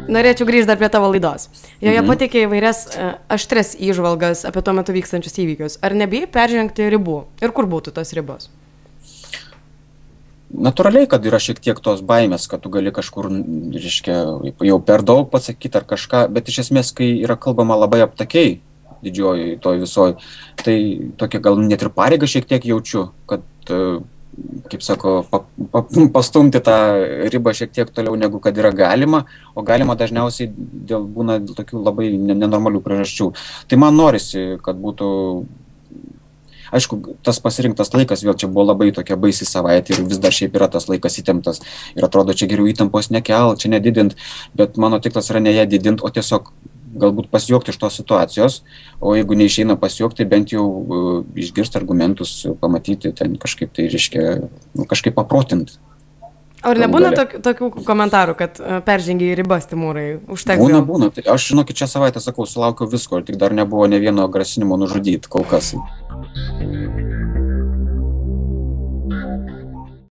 Norėčiau grįžti dar prie tavo laidos. Joje pateikė įvairias aštrias įžvalgas apie tuo metu vykstančius įvykius. Ar nebijai peržengti ribų? Ir kur būtų tos ribos? Natūraliai, kad yra šiek tiek tos baimės, kad tu gali kažkur, reiškia, jau per daug pasakyti ar kažką, bet iš esmės, kai yra kalbama labai aptakiai didžioji toj visoj, tai tokia gal net ir pareigą šiek tiek jaučiu, kad, kaip sako, pastumti tą ribą šiek tiek toliau negu kad yra galima, o galima dažniausiai būna dėl tokių labai nenormalių priežasčių. Tai man norisi, kad būtų, aišku, tas pasirinktas laikas vėl čia buvo labai tokia baisi savaitė ir vis dar šiaip yra tas laikas įtemptas ir atrodo, čia geriau įtampos nekelt, čia nedidint, bet mano tikslas yra ne ją didint, o tiesiog galbūt pasijuokti iš tos situacijos, o jeigu neišeina pasijuokti, bent jau išgirsti argumentus, pamatyti ten kažkaip tai, reiškia, kažkaip paprotinti. Ar nebūna tokių komentarų, kad peržengiai ribas, Timūrai, užteks? Būna. Aš, žinokit, čia savaitę sakau, sulaukiau visko ir tik dar nebuvo ne vieno grasinimo nužudyti kol kas.